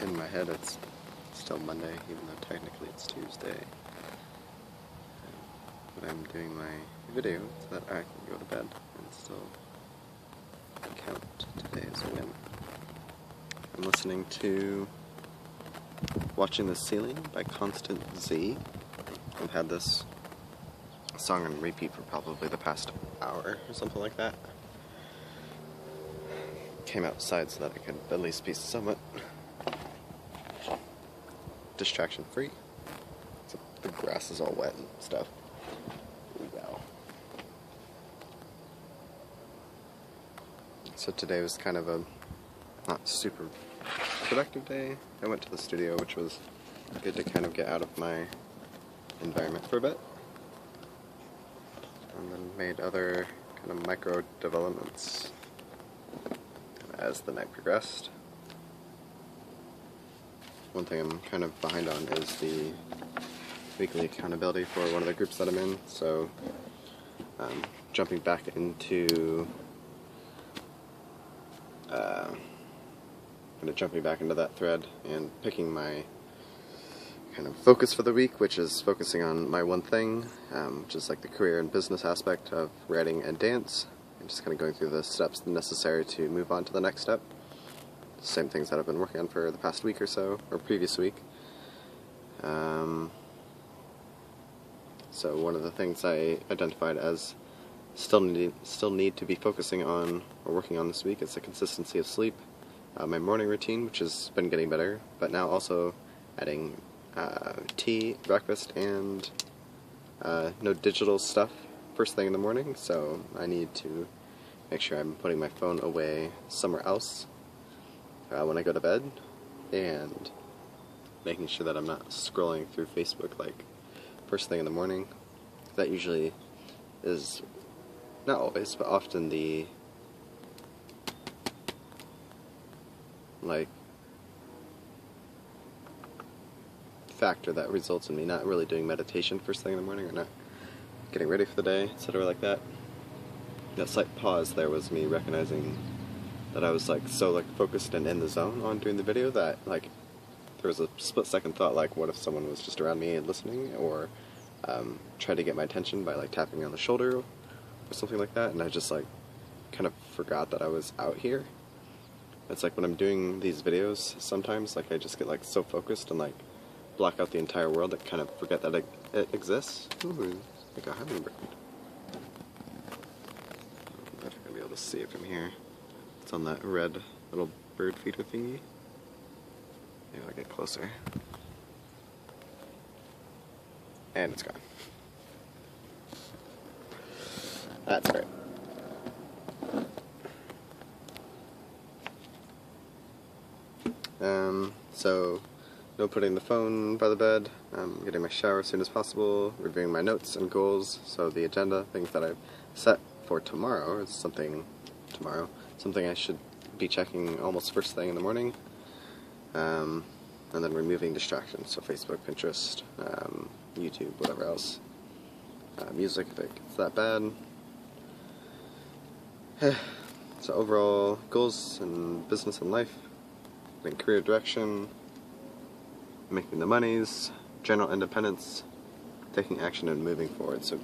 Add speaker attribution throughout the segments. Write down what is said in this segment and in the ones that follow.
Speaker 1: in my head it's still Monday, even though technically it's Tuesday. But I'm doing my video so that I can go to bed and still count today as a win. I'm listening to Watching the Ceiling by Constant Z. I've had this song on repeat for probably the past hour or something like that. Came outside so that I could at least be somewhat distraction free. So the grass is all wet and stuff. Wow. So today was kind of a not super productive day. I went to the studio, which was good to kind of get out of my environment for a bit. And then made other kind of micro developments as the night progressed. One thing I'm kind of behind on is the weekly accountability for one of the groups that I'm in, so jumping back into that thread and picking my kind of focus for the week, which is focusing on my one thing, which is like the career and business aspect of writing and dance, and just kind of going through the steps necessary to move on to the next step. Same things that I've been working on for the past week or so, or previous week. So one of the things I identified as still need to be focusing on or working on this week is the consistency of sleep. My morning routine, which has been getting better, but now also adding tea, breakfast, and no digital stuff first thing in the morning, so I need to make sure I'm putting my phone away somewhere else when I go to bed, and making sure that I'm not scrolling through Facebook like first thing in the morning. That usually is, not always, but often the factor that results in me not really doing meditation first thing in the morning, or not getting ready for the day, etc. like that. That slight pause there was me recognizing that I was so focused and in the zone on doing the video that there was a split second thought what if someone was just around me and listening, or tried to get my attention by tapping me on the shoulder or something like that, and I just kind of forgot that I was out here. It's when I'm doing these videos sometimes I just get so focused and block out the entire world that kind of forget that it exists. Ooh, like a hummingbird. I'm not gonna be able to see it from here. It's on that red little bird feeder thingy. Maybe I'll get closer. And it's gone. That's great. So, no putting the phone by the bed, getting my shower as soon as possible, reviewing my notes and goals, so the agenda, things that I've set for tomorrow, is something I should be checking almost first thing in the morning, and then removing distractions, so Facebook, Pinterest, YouTube, whatever else, music if it's that bad. So overall goals and business and life, and career direction, making the monies, general independence, taking action and moving forward. So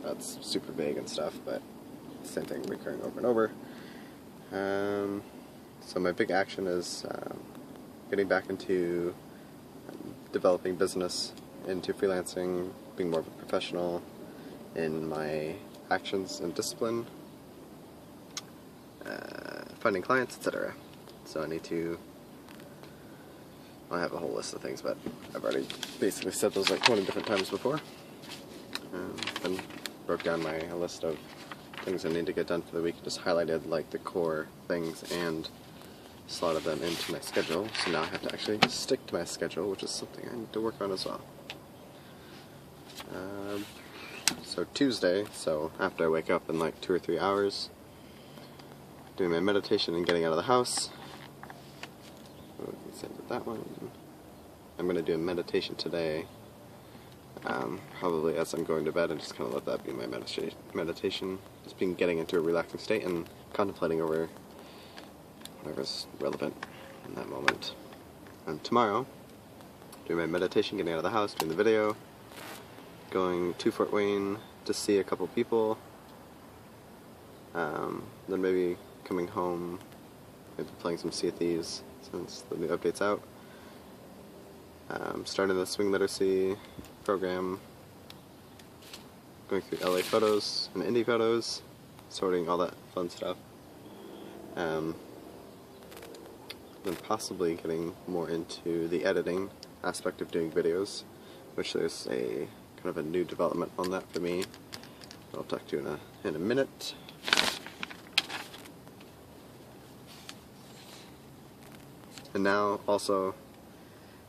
Speaker 1: that's super vague and stuff, but same thing recurring over and over. So my big action is getting back into developing business, into freelancing, being more of a professional in my actions and discipline, finding clients, etc. So I have a whole list of things, but I've already basically said those 20 different times before. Then broke down my list of things I need to get done for the week, just highlighted the core things and slotted them into my schedule. So now I have to actually stick to my schedule, which is something I need to work on as well. So Tuesday, so after I wake up in 2 or 3 hours, doing my meditation and getting out of the house. That one. I'm going to do a meditation today, probably as I'm going to bed, and just kind of let that be my meditation. Just getting into a relaxing state and contemplating over whatever's relevant in that moment. And tomorrow, doing my meditation, getting out of the house, doing the video, going to Fort Wayne to see a couple people, then maybe coming home, maybe playing some Sea of Thieves since the new update's out, starting the swing literacy program, going through LA photos and indie photos, sorting all that fun stuff, then possibly getting more into the editing aspect of doing videos, which there's a kind of a new development on that for me. I'll talk to you in a minute. And now also,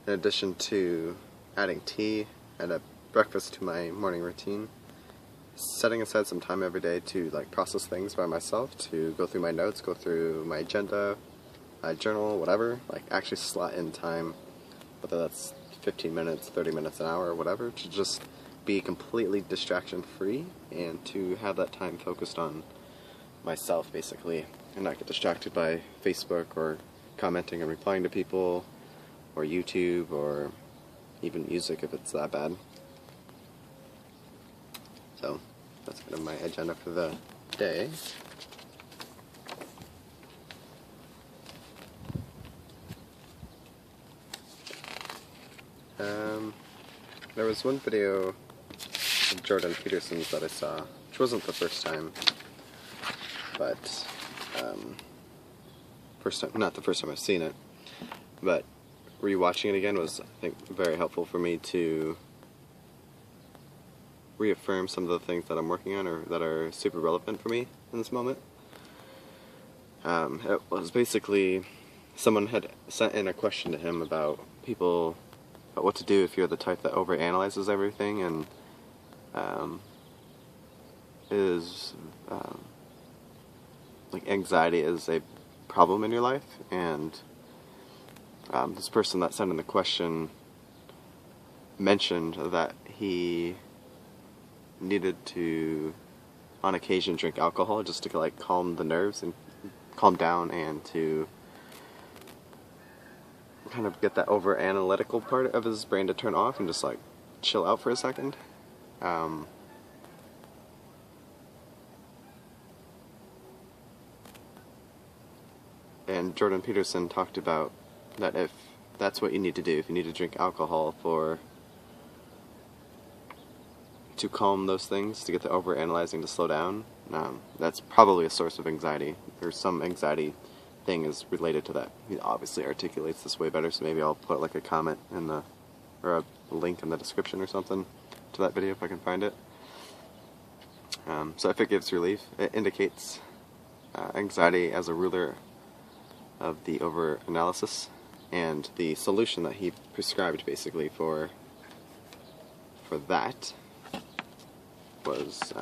Speaker 1: in addition to adding tea and a breakfast to my morning routine, setting aside some time every day to like process things by myself, to go through my notes, go through my agenda, my journal, whatever, like actually slot in time, whether that's 15 minutes, 30 minutes, an hour, or whatever, to just be completely distraction free and to have that time focused on myself basically, and not get distracted by Facebook or commenting and replying to people, or YouTube, or even music if it's that bad. So that's kind of my agenda for the day. There was one video of Jordan Peterson's that I saw, which wasn't the first time, but not the first time I've seen it, but rewatching it again was, I think, very helpful for me to reaffirm some of the things that I'm working on or that are super relevant for me in this moment. It was basically, someone had sent in a question to him about what to do if you're the type that overanalyzes everything and like anxiety is a problem in your life, and this person that sent in the question mentioned that he needed to, on occasion, drink alcohol just to like calm the nerves and calm down, and to kind of get that over analytical part of his brain to turn off and just like chill out for a second. And Jordan Peterson talked about that if that's what you need to do, if you need to drink alcohol to calm those things, to get the overanalyzing to slow down, that's probably a source of anxiety, or some anxiety thing is related to that. He obviously articulates this way better, so maybe I'll put like a comment or a link in the description or something to that video if I can find it. So if it gives relief, it indicates anxiety as a ruler of the over-analysis, and the solution that he prescribed basically for that was,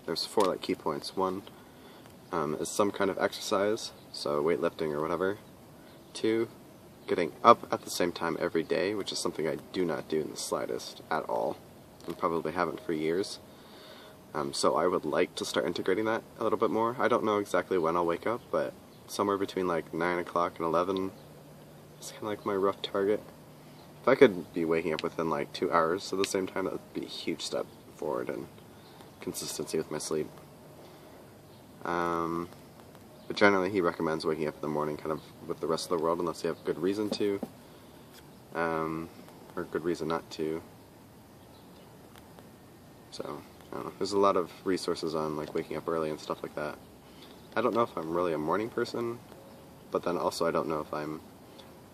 Speaker 1: there's 4 like key points. 1 is some kind of exercise, so weightlifting or whatever. 2, getting up at the same time every day, which is something I do not do in the slightest at all, and probably haven't for years. So I would like to start integrating that a little bit more. I don't know exactly when I'll wake up, but somewhere between like 9 o'clock and 11 is kind of like my rough target. If I could be waking up within like 2 hours at the same time, that would be a huge step forward in consistency with my sleep. But generally he recommends waking up in the morning kind of with the rest of the world unless you have good reason to, or good reason not to. So, I don't know. There's a lot of resources on like waking up early and stuff like that. I don't know if I'm really a morning person, but then also I don't know if I'm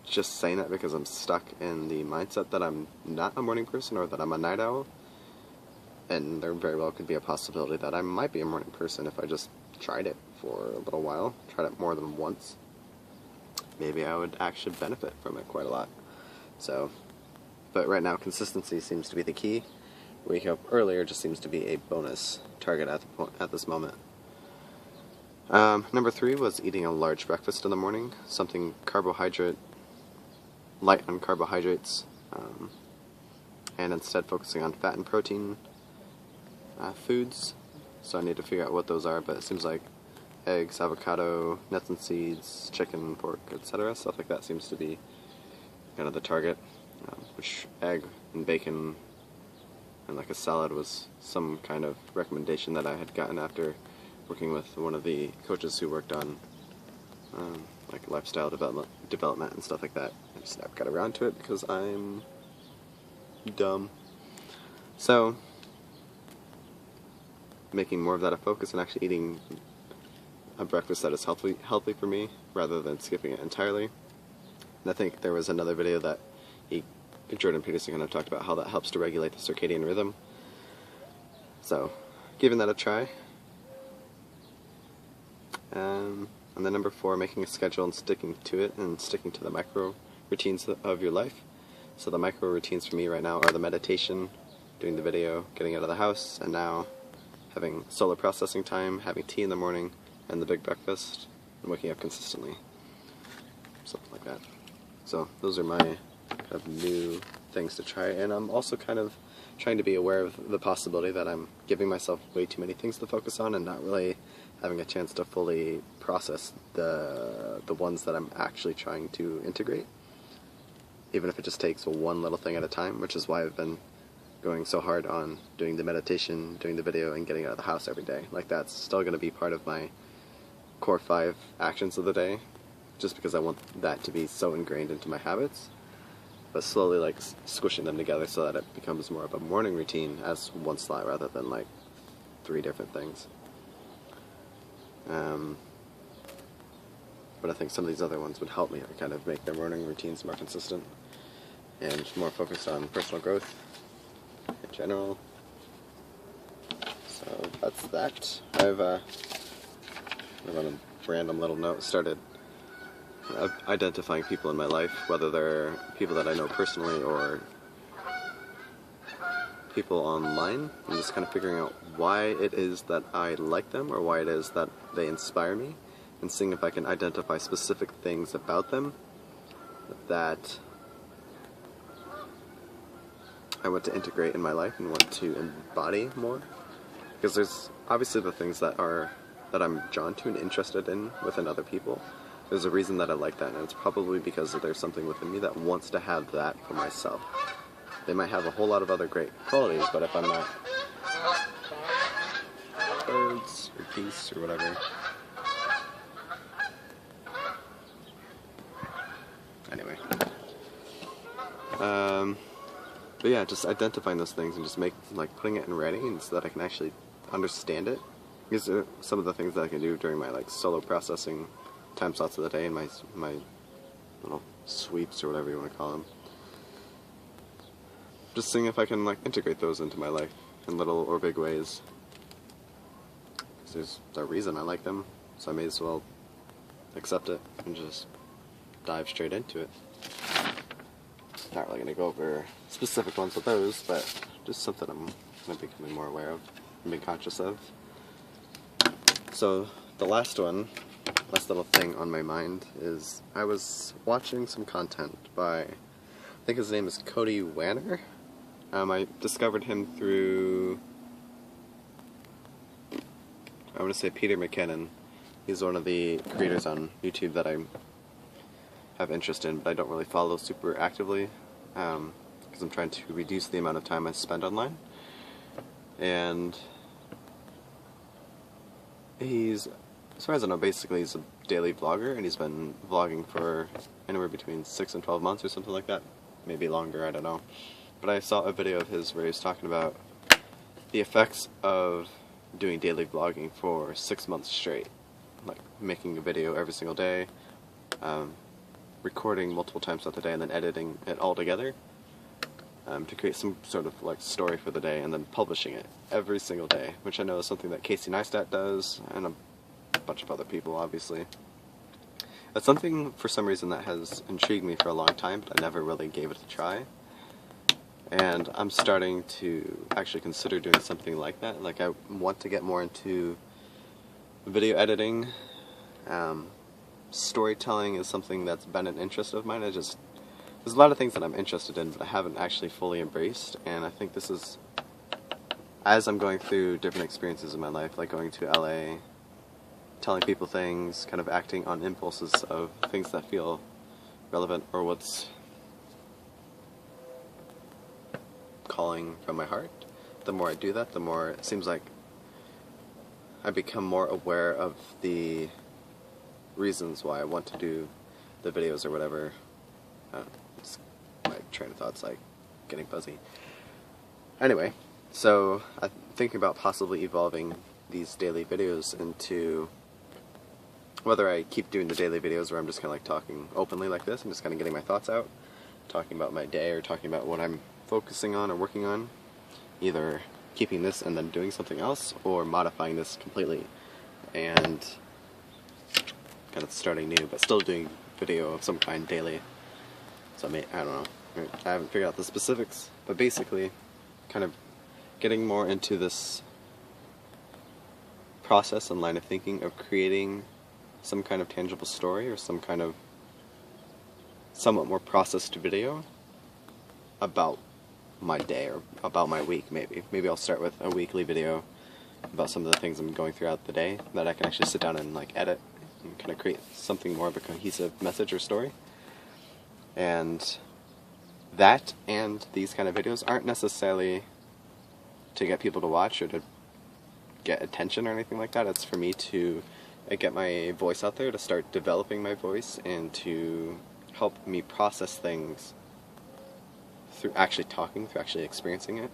Speaker 1: just saying that because I'm stuck in the mindset that I'm not a morning person or that I'm a night owl. And there very well could be a possibility that I might be a morning person if I just tried it for a little while, tried it more than once. Maybe I would actually benefit from it quite a lot. So, but right now consistency seems to be the key. Waking up earlier just seems to be a bonus target at this moment. Number 3 was eating a large breakfast in the morning, something light on carbohydrates, and instead focusing on fat and protein foods. So I need to figure out what those are, but it seems like eggs, avocado, nuts and seeds, chicken, pork, etc. Stuff like that seems to be kind of the target, which egg and bacon and like a salad was some kind of recommendation that I had gotten after working with one of the coaches who worked on like lifestyle development and stuff like that. I just never got around to it because I'm dumb. So, making more of that a focus and actually eating a breakfast that is healthy for me rather than skipping it entirely. And I think there was another video that Jordan Peterson kind of talked about how that helps to regulate the circadian rhythm. So, giving that a try. And then number 4, making a schedule and sticking to it and sticking to the micro routines of your life. So the micro routines for me right now are the meditation, doing the video, getting out of the house, and now having solar processing time, having tea in the morning, and the big breakfast, and waking up consistently. Something like that. So those are my kind of new things to try, and I'm also kind of trying to be aware of the possibility that I'm giving myself way too many things to focus on and not really having a chance to fully process the ones that I'm actually trying to integrate, even if it just takes one little thing at a time, which is why I've been going so hard on doing the meditation, doing the video, and getting out of the house every day. Like, that's still going to be part of my core 5 actions of the day, just because I want that to be so ingrained into my habits, but slowly like squishing them together so that it becomes more of a morning routine as one slot rather than like 3 different things. But I think some of these other ones would help me to kind of make their morning routines more consistent and more focused on personal growth in general. So that's that. I've on a random little note started identifying people in my life, whether they're people that I know personally or people online, and just kind of figuring out why it is that I like them or why it is that they inspire me, and seeing if I can identify specific things about them that I want to integrate in my life and want to embody more. Because there's obviously the things that I'm drawn to and interested in within other people. There's a reason that I like that, and it's probably because there's something within me that wants to have that for myself. They might have a whole lot of other great qualities, but if I'm not birds or geese or whatever. Anyway. But yeah, just identifying those things and just putting it in writing so that I can actually understand it. These are some of the things that I can do during my solo processing time slots of the day and my little sweeps or whatever you want to call them. Just seeing if I can integrate those into my life in little or big ways. Because there's a reason I like them, so I may as well accept it and just dive straight into it. Not really going to go over specific ones with those, but just something I'm going to be becoming more aware of and being conscious of. So the last little thing on my mind is I was watching some content by, I think his name is Cody Wanner. I discovered him through, I want to say Peter McKinnon. He's one of the creators on YouTube that I have interest in, but I don't really follow super actively because I'm trying to reduce the amount of time I spend online. And he's, as far as I know, basically he's a daily vlogger, and he's been vlogging for anywhere between 6 and 12 months or something like that. Maybe longer, I don't know. But I saw a video of his where he was talking about the effects of doing daily vlogging for 6 months straight. Like making a video every single day, recording multiple times throughout the day, and then editing it all together to create some sort of story for the day, and then publishing it every single day, which I know is something that Casey Neistat does, and a bunch of other people, obviously. It's something, for some reason, that has intrigued me for a long time, but I never really gave it a try. And I'm starting to actually consider doing something like that. I want to get more into video editing. Storytelling is something that's been an interest of mine. There's a lot of things that I'm interested in, but I haven't actually fully embraced. And I think this is, as I'm going through different experiences in my life, like going to LA, telling people things, kind of acting on impulses of things that feel relevant or what's calling from my heart. The more I do that, the more it seems like I become more aware of the reasons why I want to do the videos or whatever. My train of thought's like getting fuzzy. Anyway, so I'm thinking about possibly evolving these daily videos into, whether I keep doing the daily videos where I'm just kind of like talking openly like this, I'm just kind of getting my thoughts out, talking about my day or talking about what I'm focusing on or working on, either keeping this and then doing something else, or modifying this completely and kind of starting new, but still doing video of some kind daily. So I don't know, I haven't figured out the specifics, but basically kind of getting more into this process and line of thinking of creating some kind of tangible story or some kind of somewhat more processed video about my day or about my week. Maybe I'll start with a weekly video about some of the things I'm going throughout the day that I can actually sit down and like edit and kind of create something more of a cohesive message or story. And that and these kind of videos aren't necessarily to get people to watch or to get attention or anything like that. It's for me to get my voice out there, to start developing my voice, and to help me process things through actually talking, through actually experiencing it,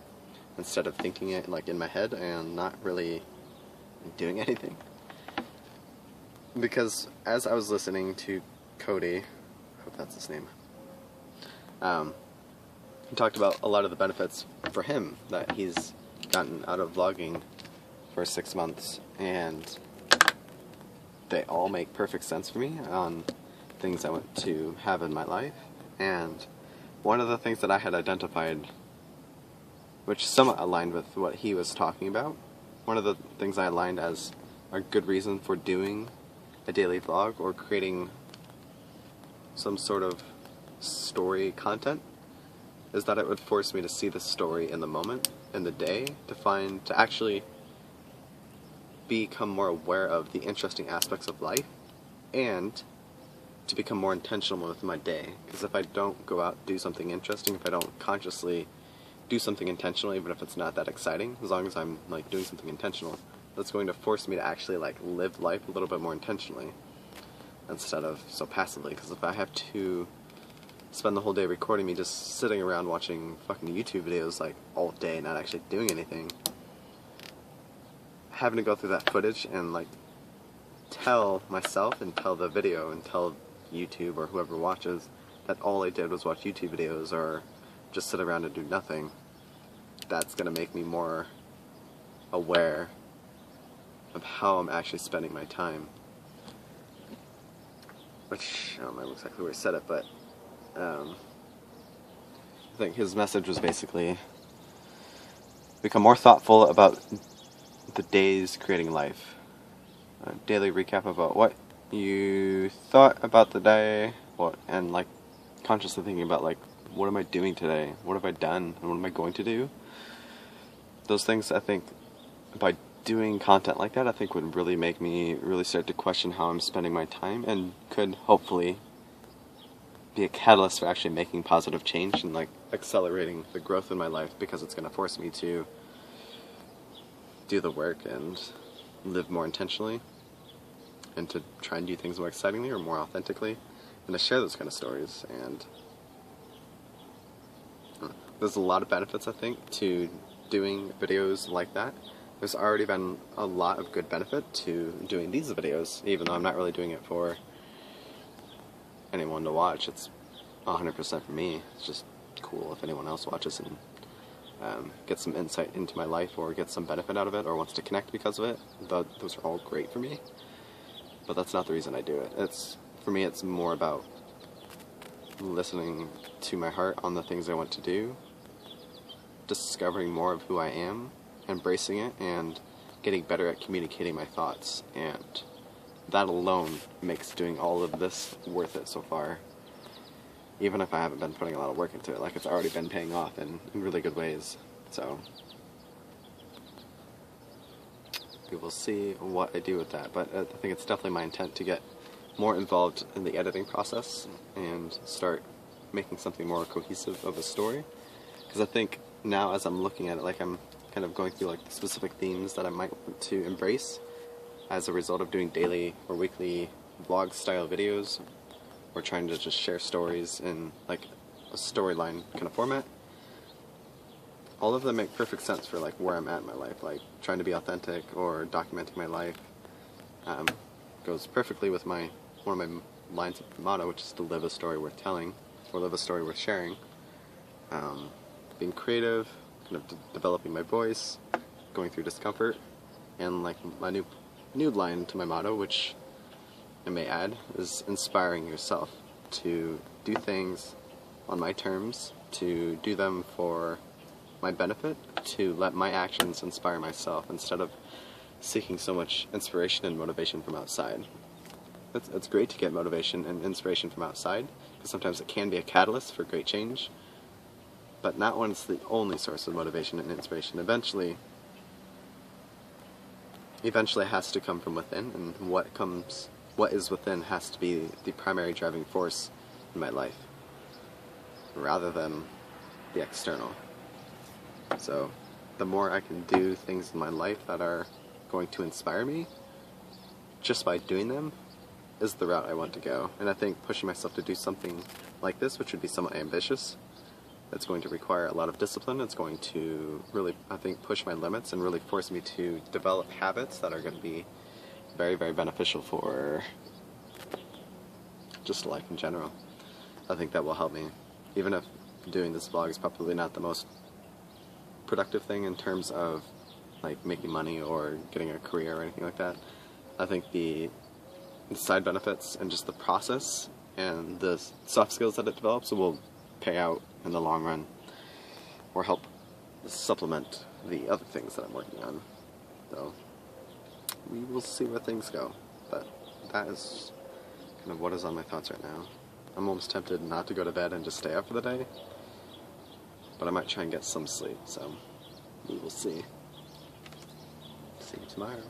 Speaker 1: instead of thinking it like in my head and not really doing anything. Because as I was listening to Cody, I hope that's his name, he talked about a lot of the benefits for him that he's gotten out of vlogging for 6 months, and they all make perfect sense for me on things I want to have in my life. And one of the things that I had identified, which somewhat aligned with what he was talking about, one of the things I aligned as a good reason for doing a daily vlog or creating some sort of story content, is that it would force me to see the story in the moment, in the day, to actually become more aware of the interesting aspects of life, and to become more intentional with my day. Because if I don't go out and do something interesting, if I don't consciously do something intentional, even if it's not that exciting, as long as I'm like doing something intentional, that's going to force me to actually like live life a little bit more intentionally instead of so passively. Because if I have to spend the whole day recording me just sitting around watching fucking YouTube videos like all day, not actually doing anything, having to go through that footage and like tell myself and tell the video and tell YouTube or whoever watches that all I did was watch YouTube videos or just sit around and do nothing, that's gonna make me more aware of how I'm actually spending my time. Which, I don't know exactly where he said it, but I think his message was basically become more thoughtful about the days creating life. A daily recap about what you thought about the day, and like consciously thinking about like, what am I doing today? What have I done? And what am I going to do? Those things, I think, by doing content like that, I think would really make me really start to question how I'm spending my time, and could hopefully be a catalyst for actually making positive change and like accelerating the growth in my life, because it's going to force me to do the work and live more intentionally, and to try and do things more excitingly or more authentically, and to share those kind of stories. And there's a lot of benefits, I think, to doing videos like that. There's already been a lot of good benefit to doing these videos, even though I'm not really doing it for anyone to watch. It's 100% for me. It's just cool if anyone else watches and gets some insight into my life, or gets some benefit out of it, or wants to connect because of it. Those are all great for me, but that's not the reason I do it. For me, it's more about listening to my heart on the things I want to do, discovering more of who I am, embracing it, and getting better at communicating my thoughts. And that alone makes doing all of this worth it so far, even if I haven't been putting a lot of work into it. Like, it's already been paying off in really good ways. So we will see what I do with that, but I think it's definitely my intent to get more involved in the editing process and start making something more cohesive of a story, because I think now as I'm looking at it, like I'm kind of going through like the specific themes that I might want to embrace as a result of doing daily or weekly vlog style videos, or trying to just share stories in like a storyline kind of format. All of them make perfect sense for like where I'm at in my life, like trying to be authentic or documenting my life. Goes perfectly with one of my lines of motto, which is to live a story worth telling, or live a story worth sharing. Being creative, kind of developing my voice, going through discomfort, and like my new line to my motto, which I may add, is inspiring yourself to do things on my terms, to do them for my benefit, to let my actions inspire myself instead of seeking so much inspiration and motivation from outside. It's great to get motivation and inspiration from outside, because sometimes it can be a catalyst for great change, but not when it's the only source of motivation and inspiration. Eventually it has to come from within, and what is within has to be the primary driving force in my life, rather than the external. So the more I can do things in my life that are going to inspire me, just by doing them, is the route I want to go. And I think pushing myself to do something like this, which would be somewhat ambitious, it's going to require a lot of discipline. It's going to really, I think, push my limits and really force me to develop habits that are going to be very, very beneficial for just life in general. I think that will help me. Even if doing this vlog is probably not the most productive thing in terms of like making money or getting a career or anything like that, I think the side benefits and just the process and the soft skills that it develops will pay out in the long run, or help supplement the other things that I'm working on. So we will see where things go, but that is kind of what is on my thoughts right now. I'm almost tempted not to go to bed and just stay up for the day, but I might try and get some sleep, so we will see. See you tomorrow.